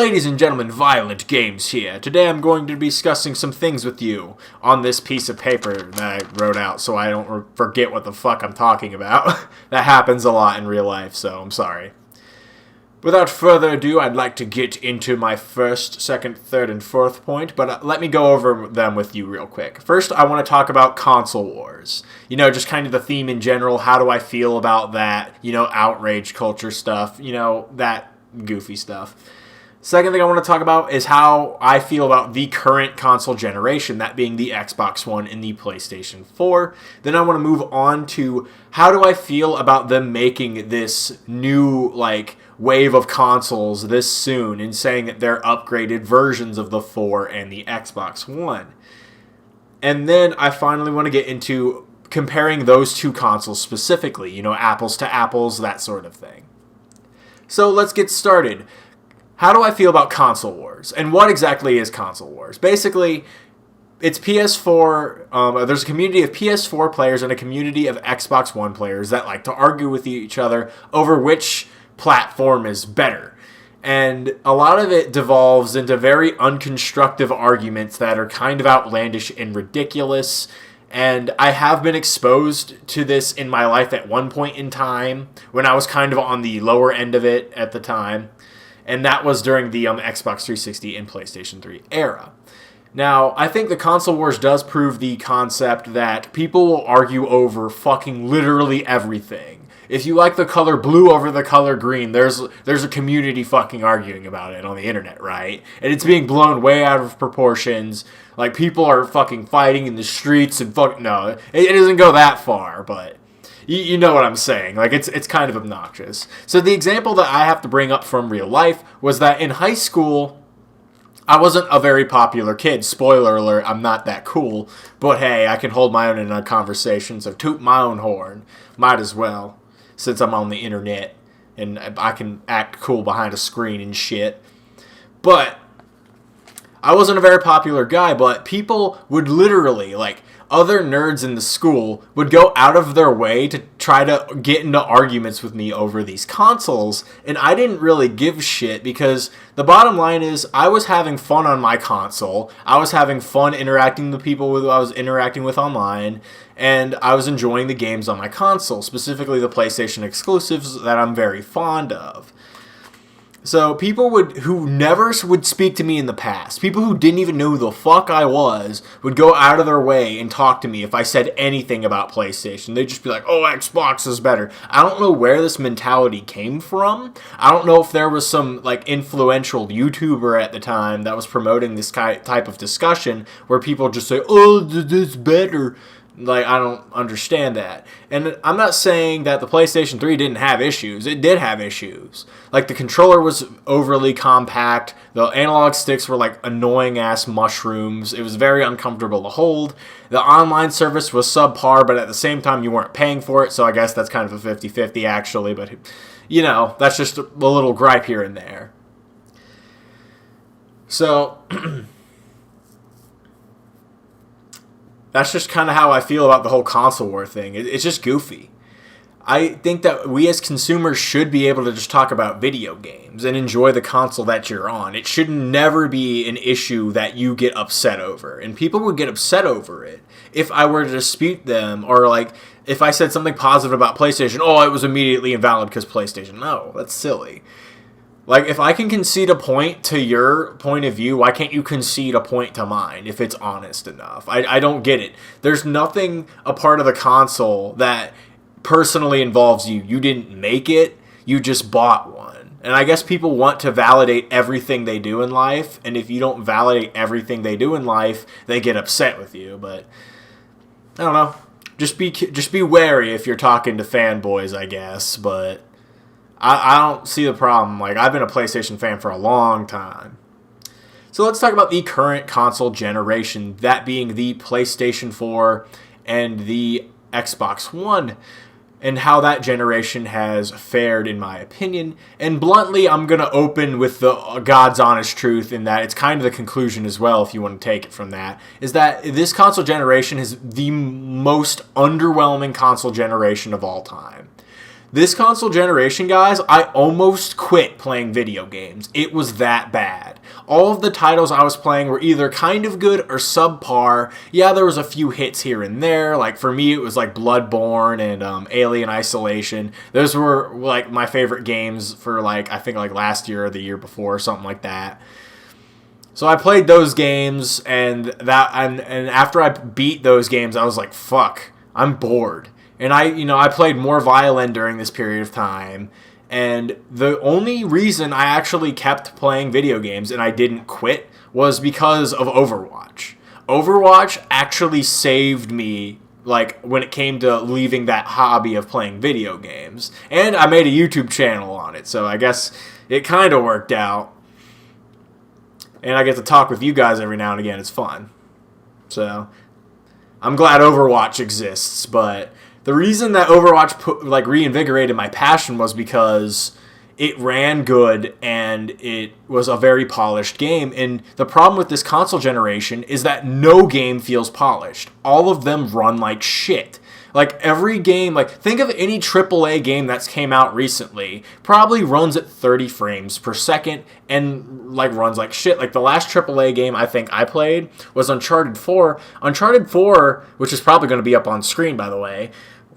Ladies and gentlemen, Violent Games here. Today I'm going to be discussing some things with you on this piece of paper that I wrote out so I don't forget what the fuck I'm talking about. That happens a lot in real life, so I'm sorry. Without further ado, I'd like to get into my first, second, third, and fourth point, but let me go over them with you real quick. First, I want to talk about console wars. You know, just kind of the theme in general. How do I feel about that? You know, outrage culture stuff. You know, that goofy stuff. Second thing I want to talk about is how I feel about the current console generation, that being the Xbox One and the PlayStation 4. Then I want to move on to how do I feel about them making this new, wave of consoles this soon and saying that they're upgraded versions of the 4 and the Xbox One. And then I finally want to get into comparing those two consoles specifically, you know, apples to apples, that sort of thing. So let's get started. How do I feel about console wars? And what exactly is console wars? Basically, it's PS4, there's a community of PS4 players and a community of Xbox One players that like to argue with each other over which platform is better. And a lot of it devolves into very unconstructive arguments that are kind of outlandish and ridiculous. And I have been exposed to this in my life at one point in time when I was kind of on the lower end of it at the time. And that was during the Xbox 360 and PlayStation 3 era. Now, I think the console wars does prove the concept that people will argue over fucking literally everything. If you like the color blue over the color green, there's a community fucking arguing about it on the internet, right? And it's being blown way out of proportions. Like, people are fucking fighting in the streets and no, it doesn't go that far, but you know what I'm saying. Like, it's kind of obnoxious. So the example that I have to bring up from real life was that in high school, I wasn't a very popular kid. Spoiler alert, I'm not that cool. But hey, I can hold my own in a conversation, so toot my own horn. Might as well, since I'm on the internet and I can act cool behind a screen and shit. But I wasn't a very popular guy, but people would literally, other nerds in the school would go out of their way to try to get into arguments with me over these consoles, and I didn't really give shit because the bottom line is I was having fun on my console, I was having fun interacting with people who I was interacting with online, and I was enjoying the games on my console, specifically the PlayStation exclusives that I'm very fond of. So people who never would speak to me in the past, people who didn't even know who the fuck I was, would go out of their way and talk to me if I said anything about PlayStation. They'd just be like, oh, Xbox is better. I don't know where this mentality came from. I don't know if there was some influential YouTuber at the time that was promoting this type of discussion where people just say, oh, this is better. I don't understand that. And I'm not saying that the PlayStation 3 didn't have issues. It did have issues. The controller was overly compact. The analog sticks were annoying-ass mushrooms. It was very uncomfortable to hold. The online service was subpar, but at the same time, you weren't paying for it, so I guess that's kind of a 50-50, actually. But, you know, that's just a little gripe here and there. So that's just kind of how I feel about the whole console war thing. It's just goofy. I think that we as consumers should be able to just talk about video games and enjoy the console that you're on. It should never be an issue that you get upset over. And people would get upset over it if I were to dispute them or if I said something positive about PlayStation, oh, it was immediately invalid because PlayStation. No, that's silly. If I can concede a point to your point of view, why can't you concede a point to mine if it's honest enough? I don't get it. There's nothing a part of the console that personally involves you. You didn't make it. You just bought one. And I guess people want to validate everything they do in life. And if you don't validate everything they do in life, they get upset with you. But I don't know. Just be wary if you're talking to fanboys, I guess. But I don't see the problem. I've been a PlayStation fan for a long time. So let's talk about the current console generation, that being the PlayStation 4 and the Xbox One, and how that generation has fared, in my opinion. And bluntly, I'm going to open with the God's honest truth in that it's kind of the conclusion as well, if you want to take it from that, is that this console generation is the most underwhelming console generation of all time. This console generation, guys, I almost quit playing video games. It was that bad. All of the titles I was playing were either kind of good or subpar. Yeah, there was a few hits here and there. Like, for me, it was like Bloodborne and Alien Isolation. Those were, like, my favorite games for, like, I think, like, last year or the year before, something like that. So I played those games, and after I beat those games, I was like, fuck, I'm bored. And I played more violin during this period of time. And the only reason I actually kept playing video games and I didn't quit was because of Overwatch. Overwatch actually saved me, like, when it came to leaving that hobby of playing video games. And I made a YouTube channel on it, so I guess it kind of worked out. And I get to talk with you guys every now and again. It's fun. So I'm glad Overwatch exists, but the reason that Overwatch reinvigorated my passion was because it ran good and it was a very polished game. And the problem with this console generation is that no game feels polished. All of them run like shit. Like, every game, like, think of any AAA game that's came out recently, probably runs at 30 frames per second and, like, runs like shit. Like, the last AAA game I think I played was Uncharted 4. Uncharted 4, which is probably going to be up on screen, by the way,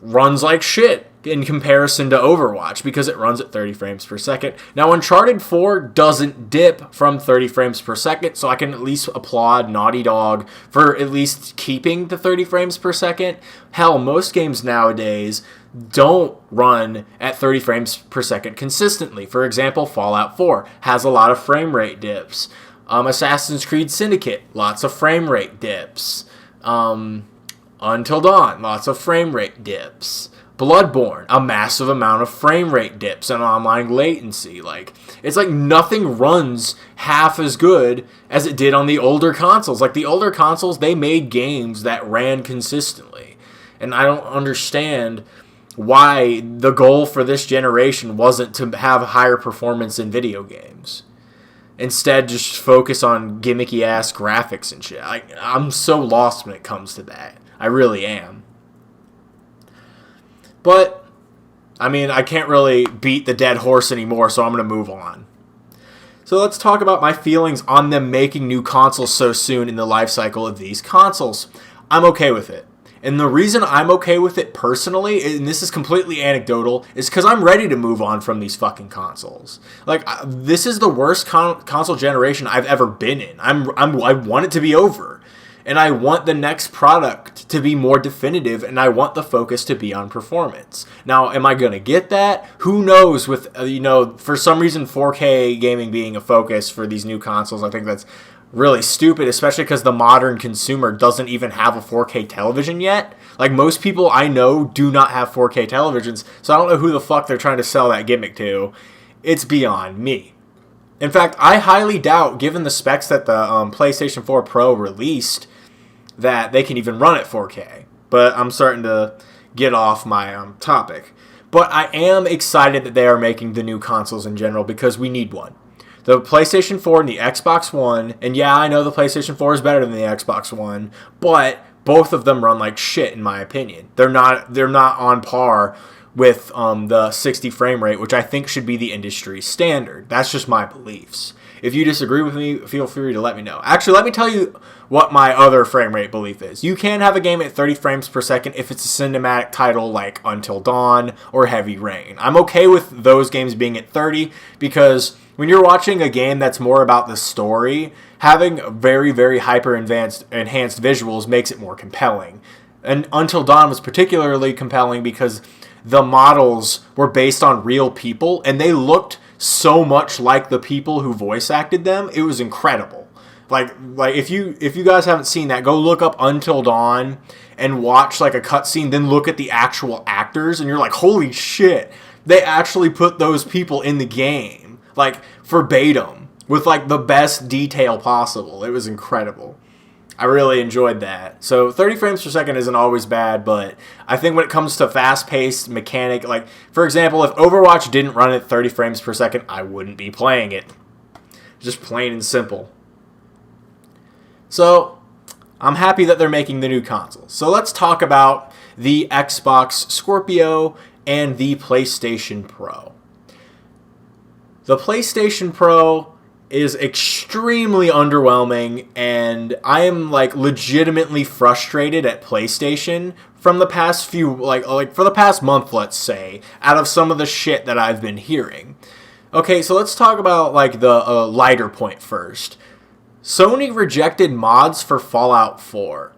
runs like shit in comparison to Overwatch because it runs at 30 frames per second. Now, Uncharted 4 doesn't dip from 30 frames per second, so I can at least applaud Naughty Dog for at least keeping the 30 frames per second. Hell, most games nowadays don't run at 30 frames per second consistently. For example, Fallout 4 has a lot of frame rate dips. Assassin's Creed Syndicate, lots of frame rate dips. Until Dawn, lots of frame rate dips. Bloodborne, a massive amount of frame rate dips and online latency. Like, it's like nothing runs half as good as it did on the older consoles. Like, the older consoles, they made games that ran consistently. And I don't understand why the goal for this generation wasn't to have higher performance in video games. Instead, just focus on gimmicky-ass graphics and shit. I'm so lost when it comes to that. I really am. But, I mean, I can't really beat the dead horse anymore, so I'm going to move on. So let's talk about my feelings on them making new consoles so soon in the life cycle of these consoles. I'm okay with it. And the reason I'm okay with it personally, and this is completely anecdotal, is because I'm ready to move on from these fucking consoles. Like, this is the worst console generation I've ever been in. I want it to be over. And I want the next product to be more definitive, and I want the focus to be on performance. Now, am I going to get that? Who knows with, for some reason 4K gaming being a focus for these new consoles. I think that's really stupid, especially because the modern consumer doesn't even have a 4K television yet. Like, most people I know do not have 4K televisions, so I don't know who the fuck they're trying to sell that gimmick to. It's beyond me. In fact, I highly doubt, given the specs that the PlayStation 4 Pro released, that they can even run at 4K. But I'm starting to get off my topic. But I am excited that they are making the new consoles in general because we need one. The PlayStation 4 and the Xbox One, and yeah, I know the PlayStation 4 is better than the Xbox One, but both of them run like shit in my opinion. They're not on par with the 60 frame rate, which I think should be the industry standard. That's just my beliefs. If you disagree with me, feel free to let me know. Actually, let me tell you what my other frame rate belief is. You can have a game at 30 frames per second if it's a cinematic title like Until Dawn or Heavy Rain. I'm okay with those games being at 30 because when you're watching a game that's more about the story, having very, very enhanced visuals makes it more compelling. And Until Dawn was particularly compelling because the models were based on real people and they looked so much like the people who voice acted them. It was incredible. Like if you guys haven't seen that, go look up Until Dawn and watch like a cutscene, then look at the actual actors and you're like, holy shit, they actually put those people in the game, like verbatim, with like the best detail possible. It was incredible. I really enjoyed that. So 30 frames per second isn't always bad, but I think when it comes to fast-paced mechanic, like, for example, if Overwatch didn't run at 30 frames per second, I wouldn't be playing it. Just plain and simple. So, I'm happy that they're making the new consoles. So let's talk about the Xbox Scorpio and the PlayStation Pro. The PlayStation Pro is extremely underwhelming, and I am like legitimately frustrated at PlayStation from the past few, like for the past month, let's say, out of some of the shit that I've been hearing. Okay, so let's talk about like the lighter point first. Sony rejected mods for Fallout 4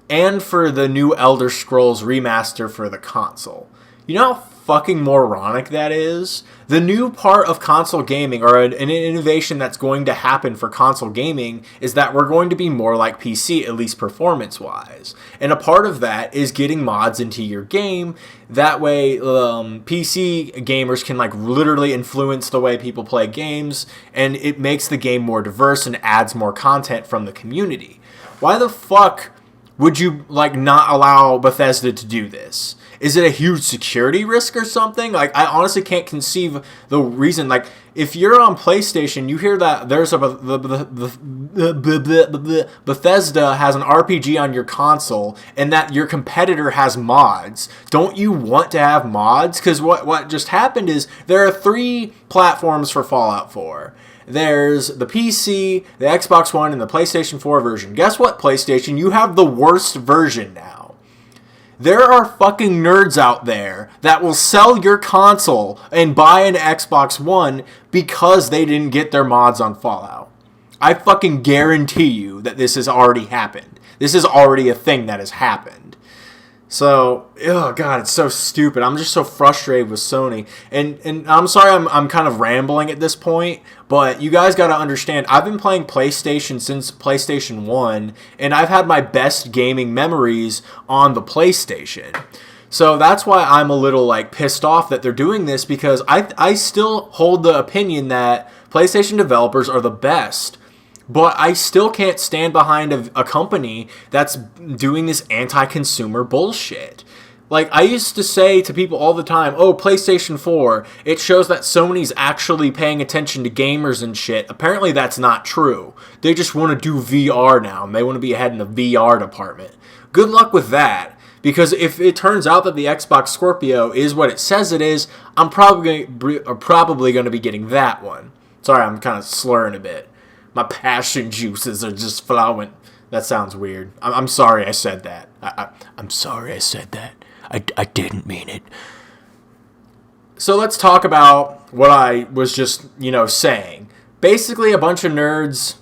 and for the new Elder Scrolls remaster for the console. You know how fucking moronic that is? The new part of console gaming, or an innovation that's going to happen for console gaming, is that we're going to be more like PC, at least performance-wise. And a part of that is getting mods into your game. That way, PC gamers can like literally influence the way people play games, and it makes the game more diverse and adds more content from the community. Why the fuck would you like not allow Bethesda to do this? Is it a huge security risk or something? Like, I honestly can't conceive the reason. Like, if you're on PlayStation, you hear that there's Bethesda has an RPG on your console, and that your competitor has mods. Don't you want to have mods? Because what just happened is there are 3 platforms for Fallout 4. There's the PC, the Xbox One, and the PlayStation 4 version. Guess what, PlayStation? You have the worst version now. There are fucking nerds out there that will sell your console and buy an Xbox One because they didn't get their mods on Fallout. I fucking guarantee you that this has already happened. This is already a thing that has happened. So, oh god, it's so stupid. I'm just so frustrated with Sony. And I'm sorry I'm kind of rambling at this point, but you guys got to understand, I've been playing PlayStation since PlayStation 1, and I've had my best gaming memories on the PlayStation. So that's why I'm a little like pissed off that they're doing this, because I still hold the opinion that PlayStation developers are the best. But I still can't stand behind a company that's doing this anti-consumer bullshit. Like, I used to say to people all the time, oh, PlayStation 4, it shows that Sony's actually paying attention to gamers and shit. Apparently that's not true. They just want to do VR now, and they want to be ahead in the VR department. Good luck with that. Because if it turns out that the Xbox Scorpio is what it says it is, I'm probably going to be getting that one. Sorry, I'm kind of slurring a bit. My passion juices are just flowing. That sounds weird. I'm sorry I said that. I'm sorry I said that. I didn't mean it. So let's talk about what I was just, saying. Basically, a bunch of nerds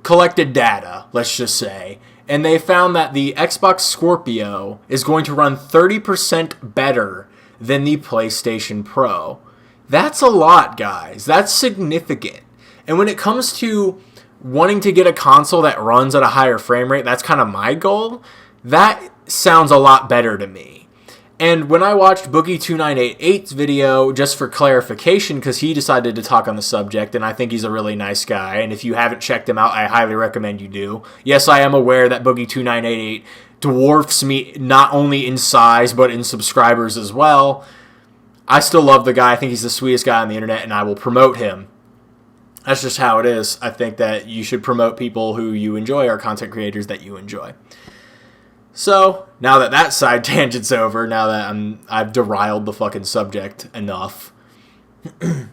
collected data, let's just say, and they found that the Xbox Scorpio is going to run 30% better than the PlayStation Pro. That's a lot, guys. That's significant. And when it comes to wanting to get a console that runs at a higher frame rate, that's kind of my goal. That sounds a lot better to me. And when I watched Boogie2988's video, just for clarification, because he decided to talk on the subject, and I think he's a really nice guy, and if you haven't checked him out, I highly recommend you do. Yes, I am aware that Boogie2988 dwarfs me not only in size, but in subscribers as well. I still love the guy. I think he's the sweetest guy on the internet, and I will promote him. That's just how it is. I think that you should promote people who you enjoy, or content creators that you enjoy. So, now that side tangent's over, now that I've derailed the fucking subject enough, that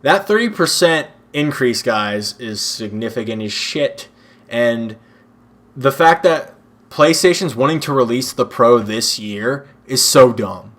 30% increase, guys, is significant as shit. And the fact that PlayStation's wanting to release the Pro this year is so dumb.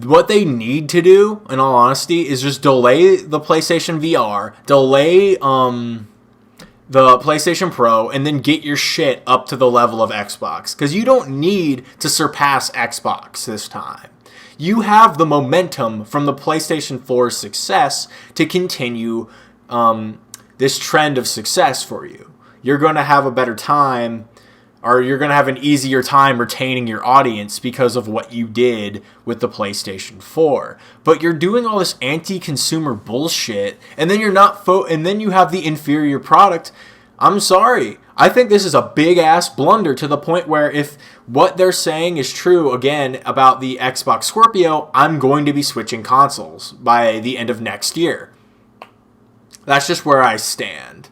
What they need to do, in all honesty, is just delay the PlayStation VR, delay the PlayStation Pro, and then get your shit up to the level of Xbox. Because you don't need to surpass Xbox this time. You have the momentum from the PlayStation 4's success to continue this trend of success for you. You're going to have a better time, or you're going to have an easier time retaining your audience because of what you did with the PlayStation 4. But you're doing all this anti-consumer bullshit, and then and then you have the inferior product. I'm sorry. I think this is a big-ass blunder, to the point where if what they're saying is true, again, about the Xbox Scorpio, I'm going to be switching consoles by the end of next year. That's just where I stand.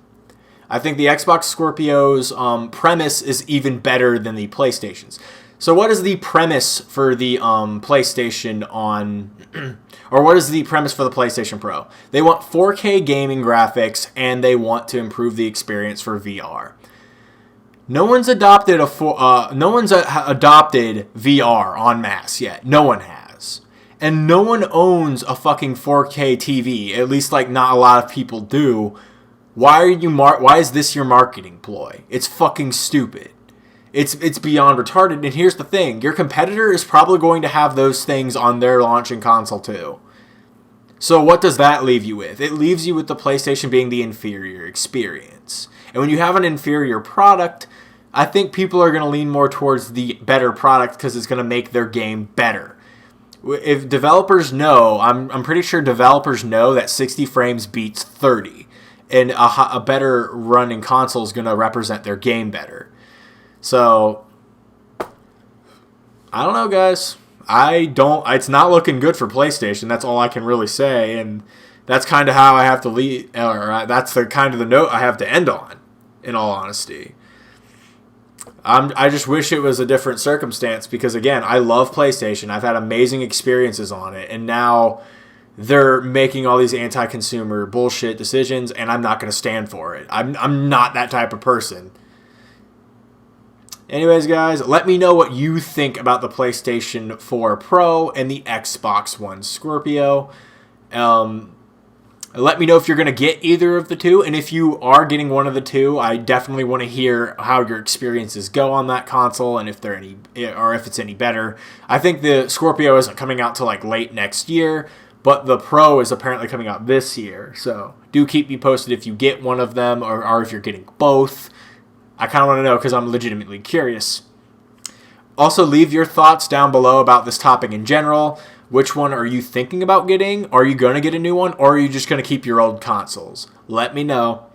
I think the Xbox Scorpio's premise is even better than the PlayStation's. So what is the premise for the PlayStation on, or what is the premise for the PlayStation Pro? They want 4K gaming graphics and they want to improve the experience for VR. No one's adopted adopted VR en masse yet. No one has, and no one owns a fucking 4K TV. At least, like, not a lot of people do. Why is this your marketing ploy? It's fucking stupid. It's beyond retarded. And here's the thing: your competitor is probably going to have those things on their launching console too. So what does that leave you with? It leaves you with the PlayStation being the inferior experience. And when you have an inferior product, I think people are going to lean more towards the better product because it's going to make their game better. If developers know, I'm pretty sure developers know that 60 frames beats 30. And a better running console is going to represent their game better. So, I don't know, guys. It's not looking good for PlayStation. That's all I can really say. And that's kind of how I have to leave, or that's the kind of the note I have to end on, in all honesty. I just wish it was a different circumstance because, again, I love PlayStation. I've had amazing experiences on it. And now they're making all these anti-consumer bullshit decisions, and I'm not going to stand for it. I'm not that type of person. Anyways, guys, let me know what you think about the PlayStation 4 Pro and the Xbox One Scorpio. Let me know if you're going to get either of the two, and if you are getting one of the two, I definitely want to hear how your experiences go on that console and if it's any better. I think the Scorpio isn't coming out till like late next year, but the Pro is apparently coming out this year. So do keep me posted if you get one of them or if you're getting both. I kind of want to know because I'm legitimately curious. Also, leave your thoughts down below about this topic in general. Which one are you thinking about getting? Are you going to get a new one? Or are you just going to keep your old consoles? Let me know.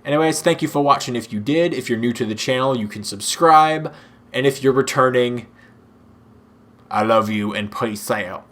Anyways, thank you for watching if you did. If you're new to the channel, you can subscribe. And if you're returning, I love you and peace out.